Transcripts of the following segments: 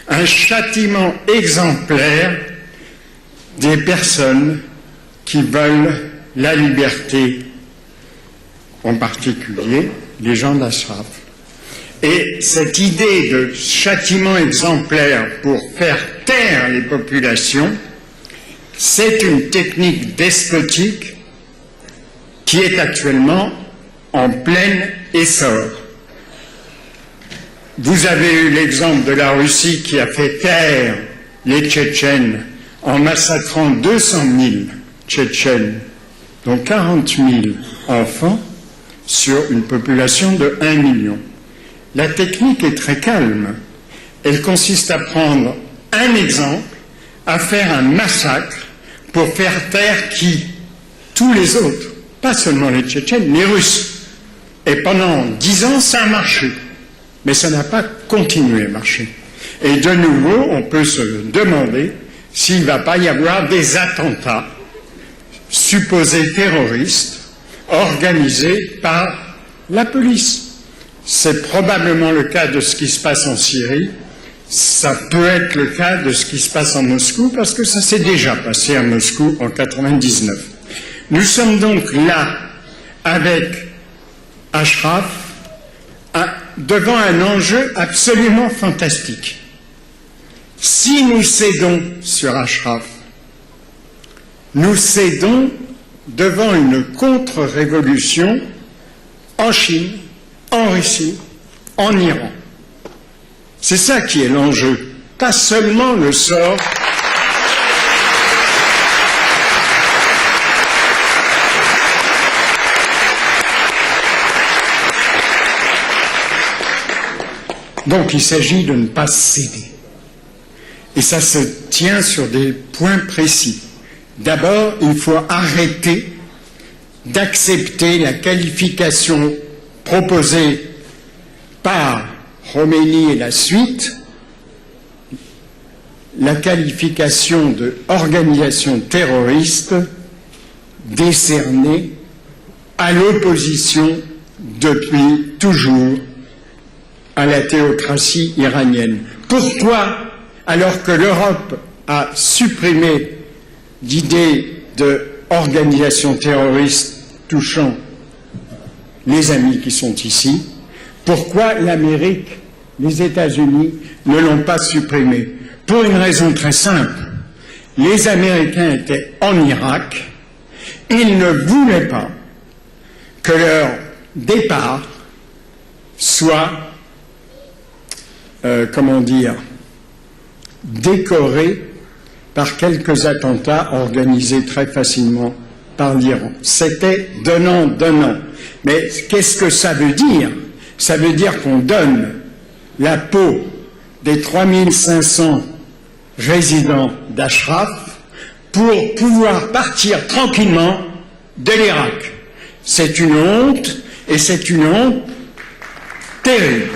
un châtiment exemplaire des personnes qui veulent la liberté, en particulier les gens d'Ashraf. Et cette idée de châtiment exemplaire pour faire taire les populations, c'est une technique despotique qui est actuellement en plein essor. Vous avez eu l'exemple de la Russie qui a fait taire les Tchétchènes en massacrant 200 000 Tchétchènes, dont 40 000 enfants, sur une population de 1 million. La technique est très calme. Elle consiste à prendre un exemple, à faire un massacre pour faire taire qui? Tous les autres, pas seulement les Tchétchènes, les Russes. Et pendant 10 ans, ça a marché. Mais ça n'a pas continué à marcher. Et de nouveau, on peut se demander s'il ne va pas y avoir des attentats supposés terroristes organisés par la police. C'est probablement le cas de ce qui se passe en Syrie. Ça peut être le cas de ce qui se passe en Moscou, parce que ça s'est déjà passé à Moscou en 1999. Nous sommes donc là, avec Ashraf, devant un enjeu absolument fantastique. Si nous cédons sur Ashraf, nous cédons devant une contre-révolution en Chine, en Russie, en Iran. C'est ça qui est l'enjeu, pas seulement le sort Donc il s'agit de ne pas céder. Et ça se tient sur des points précis. D'abord, il faut arrêter d'accepter la qualification proposée par Khomeini et la suite, la qualification d'organisation terroriste décernée à l'opposition depuis toujours à la théocratie iranienne. Pourquoi, alors que l'Europe a supprimé l'idée d'organisation terroriste touchant les amis qui sont ici, pourquoi l'Amérique, les États-Unis ne l'ont pas supprimé? Pour une raison très simple. Les Américains étaient en Irak, ils ne voulaient pas que leur départ soit, décoré par quelques attentats organisés très facilement par l'Iran. C'était donnant-donnant. Mais qu'est-ce que ça veut dire? Ça veut dire qu'on donne la peau des 3500 résidents d'Ashraf pour pouvoir partir tranquillement de l'Irak. C'est une honte, et c'est une honte terrible.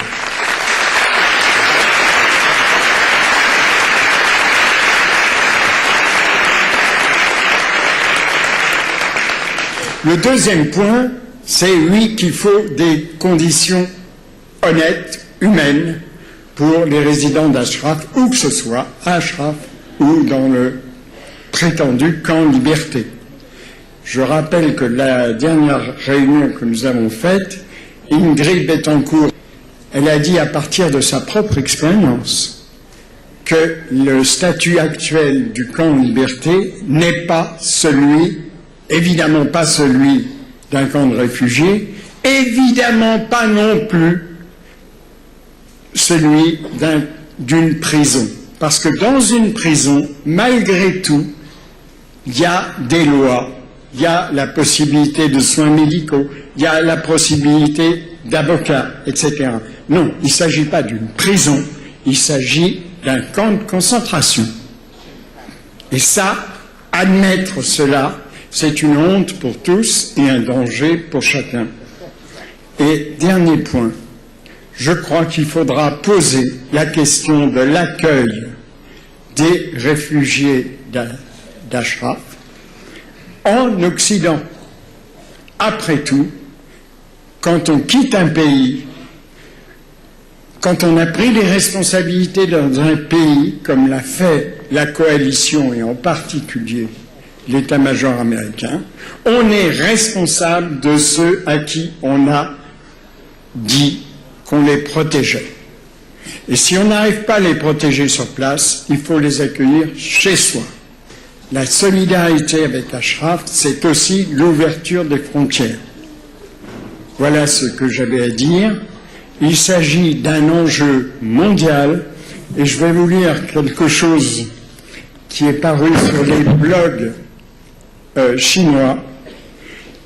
Le deuxième point, c'est oui qu'il faut des conditions honnêtes, humaines, pour les résidents d'Ashraf, où que ce soit, à Ashraf ou dans le prétendu camp Liberté. Je rappelle que la dernière réunion que nous avons faite, Ingrid Betancourt, elle a dit à partir de sa propre expérience que le statut actuel du camp Liberté n'est pas celui, évidemment pas celui d'un camp de réfugiés, évidemment pas non plus celui d'une prison. Parce que dans une prison, malgré tout, il y a des lois, il y a la possibilité de soins médicaux, il y a la possibilité d'avocats, etc. Non, il ne s'agit pas d'une prison, il s'agit d'un camp de concentration. Et ça, admettre cela, c'est une honte pour tous et un danger pour chacun. Et dernier point, je crois qu'il faudra poser la question de l'accueil des réfugiés d'Ashraf en Occident. Après tout, quand on quitte un pays quand on a pris des responsabilités dans un pays, comme l'a fait la coalition et en particulier l'état-major américain, on est responsable de ceux à qui on a dit qu'on les protégeait. Et si on n'arrive pas à les protéger sur place, il faut les accueillir chez soi. La solidarité avec Ashraf, c'est aussi l'ouverture des frontières. Voilà ce que j'avais à dire. Il s'agit d'un enjeu mondial et je vais vous lire quelque chose qui est paru sur les blogs chinois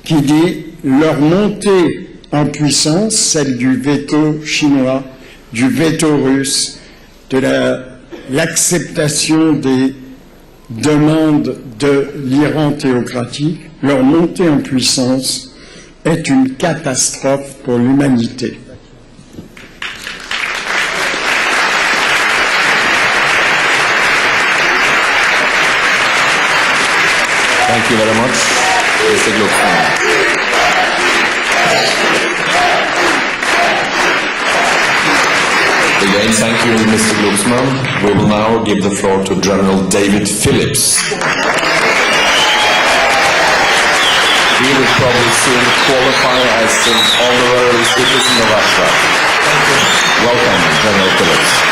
qui dit leur montée en puissance, celle du veto chinois, du veto russe, de l'acceptation des demandes de l'Iran théocratique, leur montée en puissance est une catastrophe pour l'humanité. Thank you very much, Mr. Glucksmann. Again, thank you, Mr. Glucksmann. We will now give the floor to General David Phillips. He will probably soon qualify as an honorary citizen of Ashraf. Welcome, General Phillips.